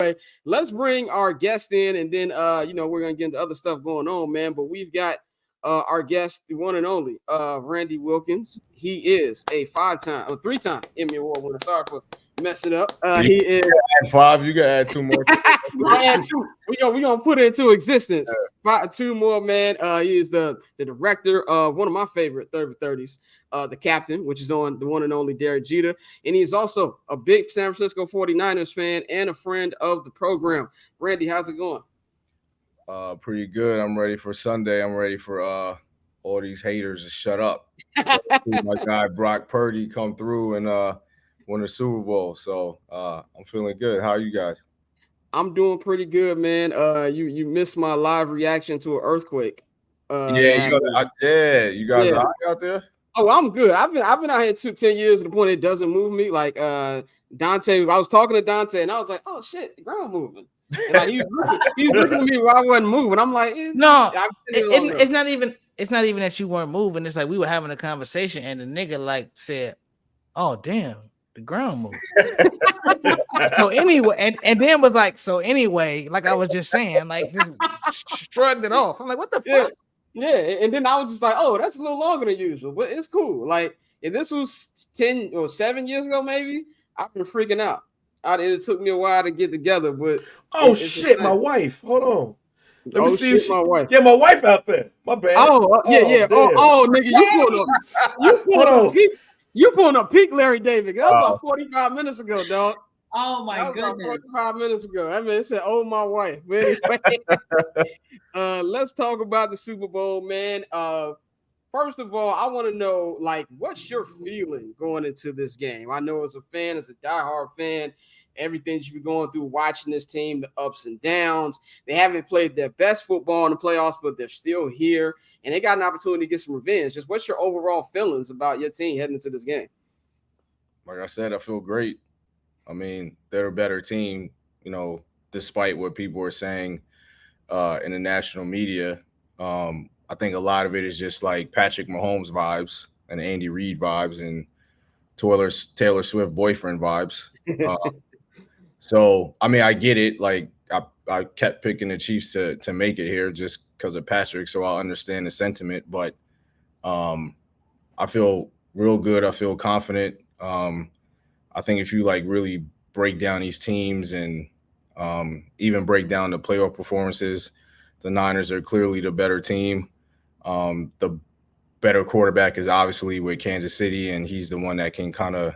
anyway, let's bring our guest in, and then we're gonna get into other stuff going on, man. But we've got our guest, the one and only Randy Wilkins. He is a three-time Emmy Award winner. Sorry for messing up. He is add 5. You can add 2 more. I add 2. We're gonna put it into existence. 2 more, man. He is the director of one of my favorite 30s, The Captain, which is on the one and only Derek Jeter. And he's also a big San Francisco 49ers fan and a friend of the program. Randy, how's it going? Pretty good. I'm ready for Sunday. I'm ready for all these haters to shut up. My guy Brock Purdy come through and win the Super Bowl. So I'm feeling good. How are you guys? I'm doing pretty good, man. You missed my live reaction to an earthquake. You guys are out there? Oh, I'm good. I've been out here 10 years to the point it doesn't move me. Like Dante, I was talking to Dante and I was like, oh shit, the ground moving. And like, he's looking at me while I wasn't moving. I'm like, it's not even that you weren't moving. It's like we were having a conversation and the nigga like said, oh damn, the ground moved. So anyway, and then was like, so anyway, like I was just saying, like just shrugged it off. I'm like, what the fuck? Yeah, and then I was just like, oh, that's a little longer than usual, but it's cool. Like if this was 10 or 7 years ago, maybe I've been freaking out. It took me a while to get together, but shit, my wife. Hold on. Let me see my wife. Yeah, my wife out there. My bad. Yeah. Nigga, you pulling up peak Larry David. That was about 45 minutes ago, dog. Oh my goodness. 45 minutes ago. I mean, it said, oh, my wife. But anyway, let's talk about the Super Bowl, man. First of all, I want to know, like, what's your feeling going into this game? I know as a fan, as a diehard fan, everything you've been going through watching this team, the ups and downs. They haven't played their best football in the playoffs, but they're still here, and they got an opportunity to get some revenge. Just what's your overall feelings about your team heading into this game? Like I said, I feel great. I mean, they're a better team, despite what people are saying in the national media. I think a lot of it is just like Patrick Mahomes vibes and Andy Reid vibes and Taylor Swift boyfriend vibes. So, I mean, I get it. Like, I kept picking the Chiefs to make it here just because of Patrick, so I understand the sentiment. But I feel real good. I feel confident. I think if you, like, really break down these teams and even break down the playoff performances, the Niners are clearly the better team. The better quarterback is obviously with Kansas City, and he's the one that can kind of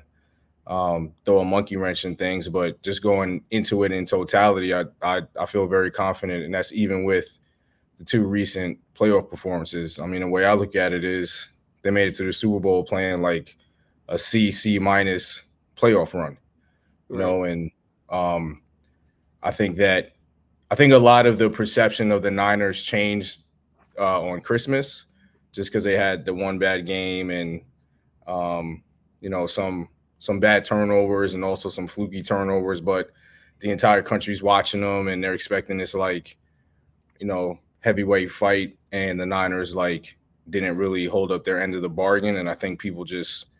throw a monkey wrench in things. But just going into it in totality, I feel very confident, and that's even with the 2 recent playoff performances. I mean, the way I look at it is they made it to the Super Bowl playing like a C minus playoff run, and I think a lot of the perception of the Niners changed on Christmas just because they had the one bad game and some bad turnovers and also some fluky turnovers, but the entire country's watching them and they're expecting this heavyweight fight, and the Niners didn't really hold up their end of the bargain. And I think people just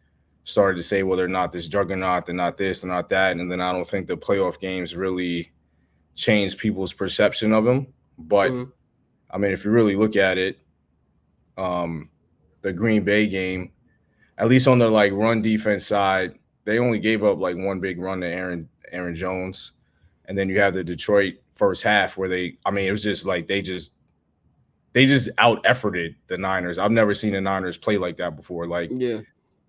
started to say, well, they're not this juggernaut, they're not this, they're not that. And then I don't think the playoff games really changed people's perception of them. But I mean, if you really look at it, the Green Bay game, at least on the run defense side, they only gave up one big run to Aaron Jones. And then you have the Detroit first half where it was just they just out-efforted the Niners. I've never seen the Niners play like that before.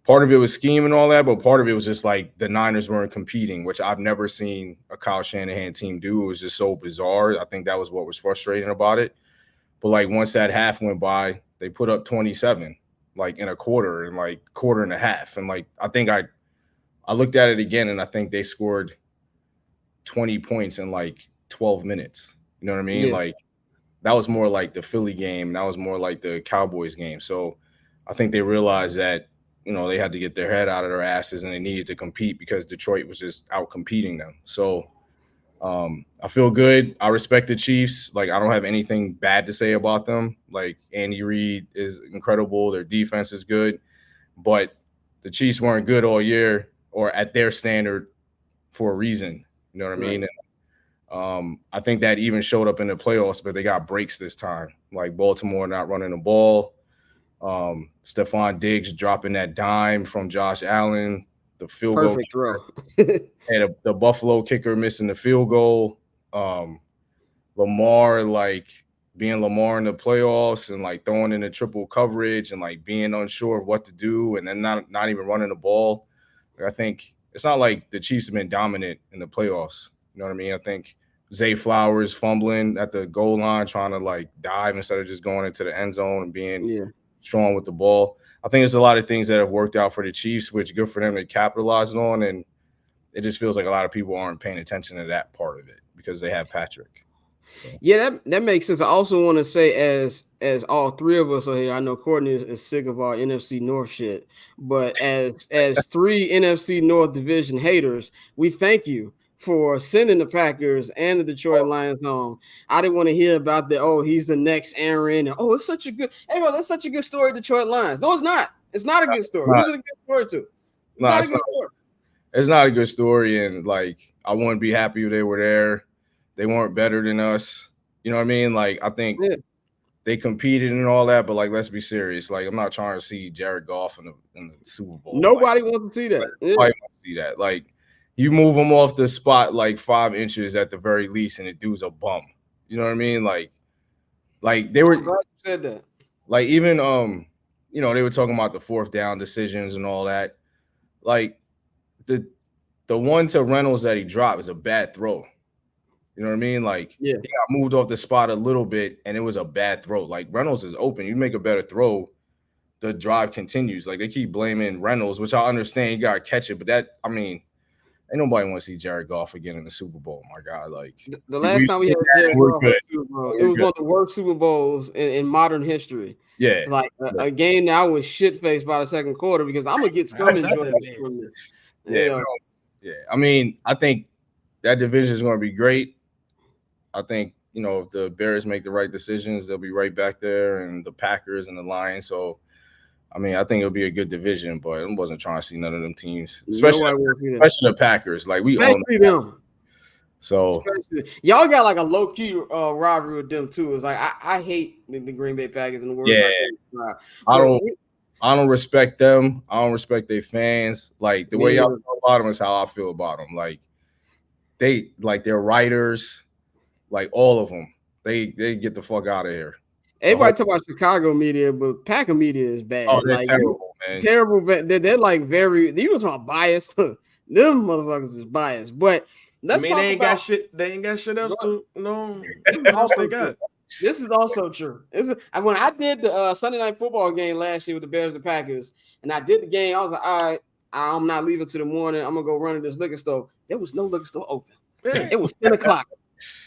Part of it was scheme and all that, but part of it was just the Niners weren't competing, which I've never seen a Kyle Shanahan team do. It was just so bizarre. I think that was what was frustrating about it. But once that half went by, they put up 27, in a quarter and quarter and a half. And I think I looked at it again, and I think they scored 20 points in 12 minutes. You know what I mean? Yeah. That was more like the Philly game. That was more like the Cowboys game. So I think they realized that, they had to get their head out of their asses and they needed to compete because Detroit was just out competing them. So I feel good. I respect the Chiefs. I don't have anything bad to say about them. Andy Reid is incredible. Their defense is good. But the Chiefs weren't good all year or at their standard for a reason. You know what I mean? I think that even showed up in the playoffs, but they got breaks this time. Like Baltimore not running the ball. Stephon Diggs dropping that dime from Josh Allen. The field Perfect goal. throw. And the Buffalo kicker missing the field goal. Lamar, like being Lamar in the playoffs and like throwing in the triple coverage and like being unsure of what to do and then not even running the ball. Like, I think it's not like the Chiefs have been dominant in the playoffs. You know what I mean? I think Zay Flowers fumbling at the goal line, trying to like dive instead of just going into the end zone and being strong with the ball. I think there's a lot of things that have worked out for the Chiefs, which good for them to capitalize on. And it just feels like a lot of people aren't paying attention to that part of it because they have Patrick. So. Yeah, that makes sense. I also want to say, as all three of us are here, I know Courtney is sick of our NFC North shit, but as three NFC North division haters, we thank you for sending the Packers and the Detroit Lions home. I didn't want to hear about he's the next Aaron, and it's such a good that's such a good story, Detroit Lions. No, it's not. It's not a good story. Who's it a good story to? It's not a good story. It's not a good story, and like I wouldn't be happy if they were there. They weren't better than us. You know what I mean? Like, I think they competed and all that, but like, let's be serious. Like, I'm not trying to see Jared Goff in the Super Bowl. Nobody wants to see that. Nobody wants to see that. Like, you move him off the spot like 5 inches at the very least, and the dude's a bum. You know what I mean? Like they were. I'm glad you said that. Like even they were talking about the 4th down decisions and all that. Like the one to Reynolds that he dropped is a bad throw. You know what I mean? Like, he got moved off the spot a little bit, and it was a bad throw. Like, Reynolds is open. You make a better throw, the drive continues. Like, they keep blaming Reynolds, which I understand. You got to catch it. But ain't nobody want to see Jared Goff again in the Super Bowl. My God. Like, the last time we had Jared Goff in the Super Bowl, it was one of the worst Super Bowls in modern history. Yeah. Like, a game that I was shit-faced by the second quarter because I'm going to get scum enjoyment from this. Yeah. I mean, I think that division is going to be great. I think, if the Bears make the right decisions, they'll be right back there, and the Packers and the Lions. So, I mean, I think it'll be a good division, but I wasn't trying to see none of them teams, especially the Packers. Like, we own them. So, y'all got like a low-key rivalry with them, too. It's like, I hate the Green Bay Packers in the world. Yeah. I don't respect them. I don't respect their fans. Like, the way y'all feel about them is how I feel about them. Like, they're writers. Like, all of them, they get the fuck out of here. Everybody talk about Chicago media, but Packer media is bad. Oh, they're terrible, man. Terrible. They're like very. You were talking biased. Them motherfuckers is biased. But let's talk they ain't about got shit. They ain't got shit else to know. What else they got? This is also true. When I did the Sunday night football game last year with the Bears and Packers, and I did the game, I was like, all right, I'm not leaving till the morning. I'm gonna go run to this liquor store. There was no liquor store open. It was 10 o'clock.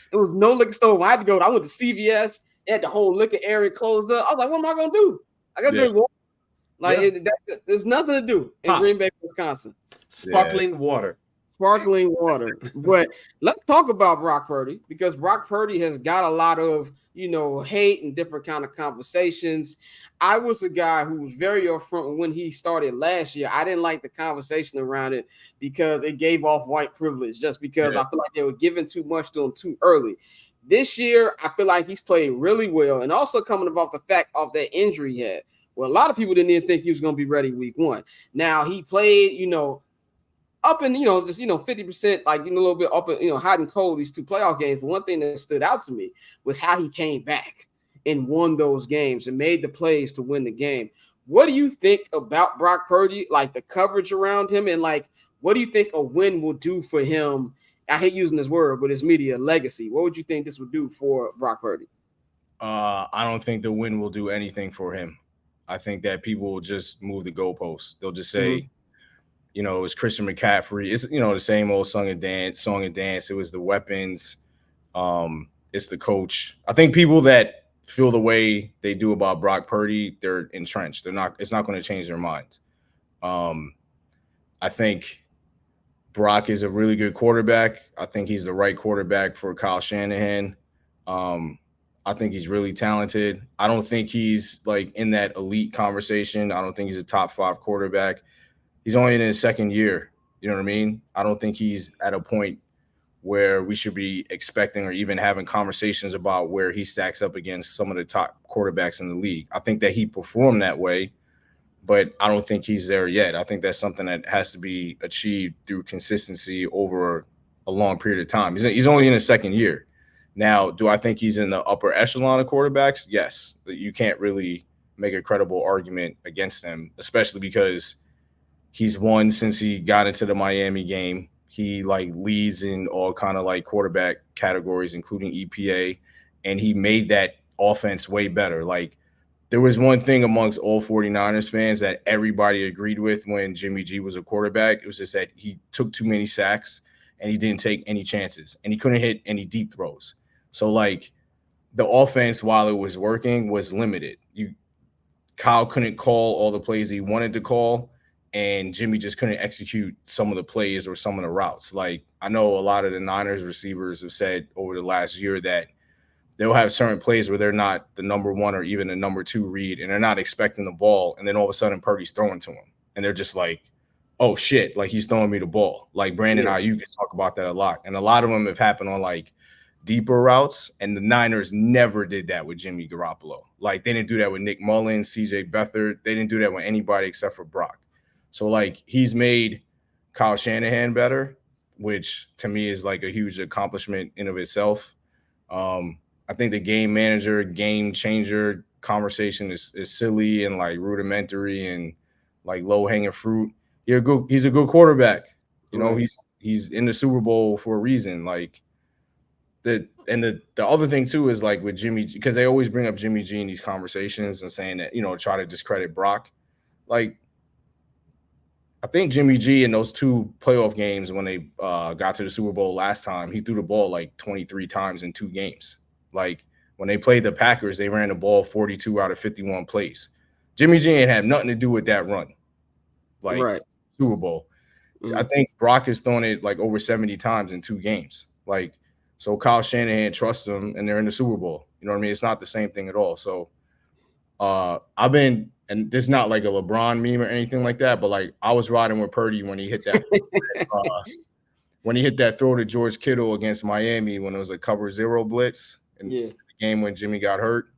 There was no liquor store. When I had to go, I went to CVS. They had the whole liquor area closed up. I was like, what am I going to do? I got to drink water. Like, there's nothing to do in Green Bay, Wisconsin. Sparkling water. Sparkling water. But let's talk about Brock Purdy, because Brock Purdy has got a lot of, hate and different kind of conversations. I was a guy who was very upfront when he started last year. I didn't like the conversation around it because it gave off white privilege, just because I feel like they were giving too much to him too early. This year, I feel like he's playing really well, and also coming about the fact of that injury he had. Well, a lot of people didn't even think he was going to be ready week 1. Now, he played, up in, just, 50%, like, a little bit up, hot and cold these 2 playoff games. But one thing that stood out to me was how he came back and won those games and made the plays to win the game. What do you think about Brock Purdy, like the coverage around him, and like, what do you think a win will do for him? I hate using this word, but his media legacy. What would you think this would do for Brock Purdy? I don't think the win will do anything for him. I think that people will just move the goalposts. They'll just say, it's Christian McCaffrey. It's, the same old song and dance. It was the weapons. It's the coach. I think people that feel the way they do about Brock Purdy, they're entrenched. It's not going to change their minds. I think Brock is a really good quarterback. I think he's the right quarterback for Kyle Shanahan. I think he's really talented. I don't think he's like in that elite conversation. I don't think he's a top 5 quarterback. He's only in his second year. You know what I mean? I don't think he's at a point where we should be expecting or even having conversations about where he stacks up against some of the top quarterbacks in the league. I think that he performed that way, but I don't think he's there yet. I think that's something that has to be achieved through consistency over a long period of time. He's only in his second year. Now, do I think he's in the upper echelon of quarterbacks? Yes. You can't really make a credible argument against him, especially because he's won since he got into the Miami game. He like leads in all kind of like quarterback categories, including EPA, and he made that offense way better. Like there was one thing amongst all 49ers fans that everybody agreed with when Jimmy G was a quarterback. It was just that he took too many sacks and he didn't take any chances and he couldn't hit any deep throws. So like the offense, while it was working, was limited. Kyle couldn't call all the plays he wanted to call, and Jimmy just couldn't execute some of the plays or some of the routes. Like I know a lot of the Niners receivers have said over the last year that they'll have certain plays where they're not the number one or even the number two read, and they're not expecting the ball, and then all of a sudden Purdy's throwing to him, and they're just like, oh shit, like he's throwing me the ball. Like Brandon Ayuk talk about that a lot, and a lot of them have happened on like deeper routes, and the Niners never did that with Jimmy Garoppolo. Like they didn't do that with Nick Mullins, CJ Beathard. They didn't do that with anybody except for Brock. So like he's made Kyle Shanahan better, which to me is like a huge accomplishment in of itself. I think the game manager, game changer conversation is silly and like rudimentary and like low hanging fruit. He's a good quarterback. You know, he's in the Super Bowl for a reason. Like the other thing too is like with Jimmy, because they always bring up Jimmy G in these conversations and saying that, you know, try to discredit Brock. Like I think Jimmy G in those two playoff games when they got to the Super Bowl last time, he threw the ball like 23 times in 2 games. Like when they played the Packers, they ran the ball 42 out of 51 plays. Jimmy G ain't had nothing to do with that run. Like Super Bowl. I think Brock has thrown it like over 70 times in 2 games. Like, so Kyle Shanahan trusts them and they're in the Super Bowl. You know what I mean? It's not the same thing at all. So I've been, and this is not like a LeBron meme or anything like that, but like I was riding with Purdy when he hit that throw to George Kittle against Miami when it was a cover 0 blitz in the game when Jimmy got hurt.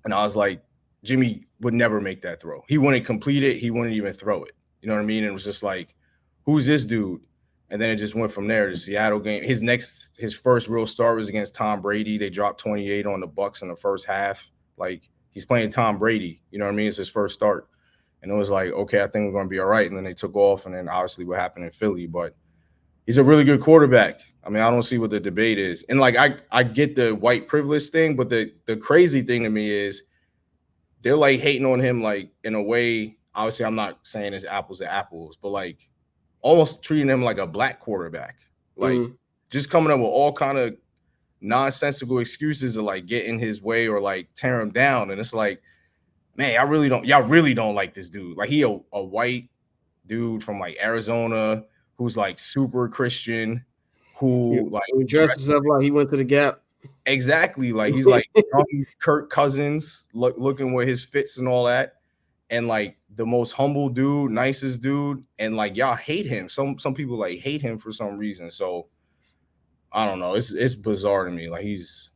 And I was like, Jimmy would never make that throw. He wouldn't complete it. He wouldn't even throw it. You know what I mean? And it was just like, who's this dude? And then it just went from there. The Seattle game. His first real start was against Tom Brady. They dropped 28 on the Bucs in the first half. Like he's playing Tom Brady. You know what I mean? It's his first start. And it was like, okay, I think we're going to be all right. And then they took off. And then obviously what happened in Philly. But he's a really good quarterback. I mean, I don't see what the debate is. And like I get the white privilege thing, but the crazy thing to me is they're like hating on him like in a way. Obviously, I'm not saying it's apples to apples, but like almost treating him like a black quarterback, like just coming up with all kind of nonsensical excuses to like get in his way or like tear him down. And it's like, man, y'all really don't like this dude. Like he a white dude from like Arizona who's like super Christian, who like he dresses up like he went to the Gap. Exactly. Like he's like young Kirk Cousins looking with his fits and all that. And like the most humble dude, nicest dude, and like y'all hate him. Some people like hate him for some reason. So I don't know. It's bizarre to me. Like he's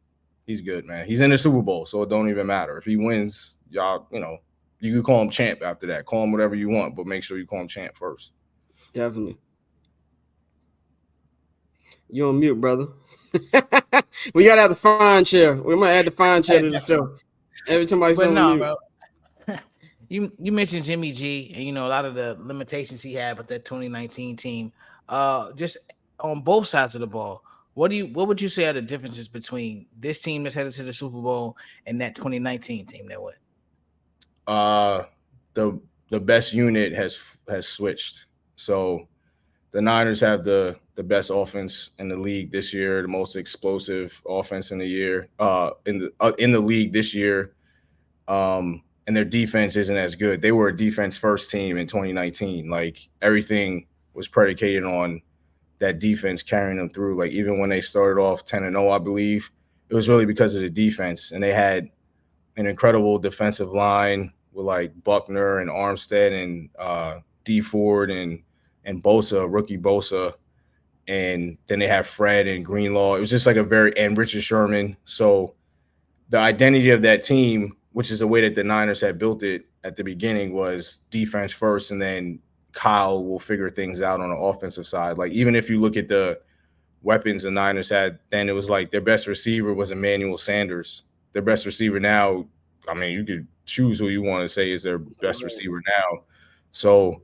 good, man. He's in the Super Bowl, so it don't even matter if he wins. Y'all, you know, you can call him champ after that. Call him whatever you want, but make sure you call him champ first. Definitely. You on mute, brother. We gotta have the fine chair. We might add the fine chair to the show. Every time I say mute. Bro. You mentioned Jimmy G and, you know, a lot of the limitations he had with that 2019 team. Just on both sides of the ball, what would you say are the differences between this team that's headed to the Super Bowl and that 2019 team that went? The best unit has switched. So the Niners have the best offense in the league this year, the most explosive offense in the year, in the league this year. And their defense isn't as good. They were a defense first team in 2019. Like everything was predicated on that defense carrying them through. Like even when they started off 10-0, I believe, it was really because of the defense. And they had an incredible defensive line with like Buckner and Armstead and D Ford and Bosa, rookie Bosa. and then they had Fred and Greenlaw. It was just like and Richard Sherman. So the identity of that team, which is the way that the Niners had built it at the beginning, was defense first, and then Kyle will figure things out on the offensive side. Like, even if you look at the weapons the Niners had, then it was like their best receiver was Emmanuel Sanders. Their best receiver now, I mean, you could choose who you want to say is their best receiver now. So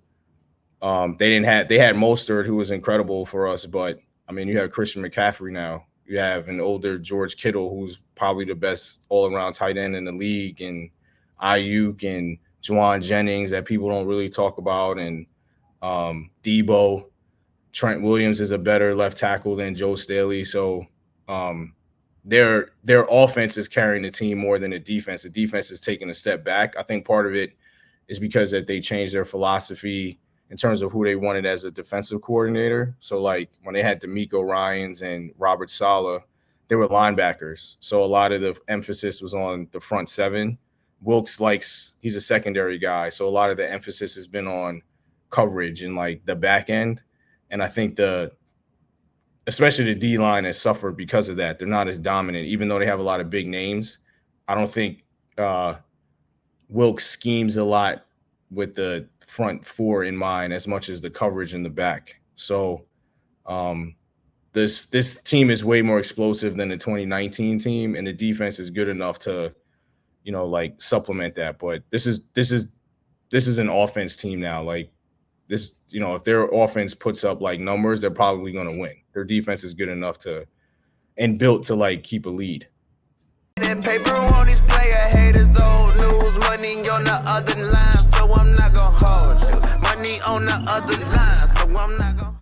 they had Mostert, who was incredible for us, but I mean, you have Christian McCaffrey now. You have an older George Kittle, who's probably the best all-around tight end in the league, and Ayuk and Juwan Jennings that people don't really talk about, and Debo. Trent Williams is a better left tackle than Joe Staley. So their offense is carrying the team more than the defense. The defense is taking a step back. I think part of it is because that they changed their philosophy in terms of who they wanted as a defensive coordinator. So like when they had DeMeco Ryans and Robert Saleh, they were linebackers. So a lot of the emphasis was on the front seven. Wilkes he's a secondary guy. So a lot of the emphasis has been on coverage and like the back end. And I think especially the D-line has suffered because of that. They're not as dominant, even though they have a lot of big names. I don't think Wilkes schemes a lot with the front four in mind as much as the coverage in the back. So this team is way more explosive than the 2019 team, and the defense is good enough to, like supplement that. But this is an offense team now. Like this, if their offense puts up like numbers, they're probably going to win. Their defense is good enough and built to like keep a lead. That paper on display, haters old news, money on the other line, so I'm not gonna hold you. Money on the other line, so I'm not gonna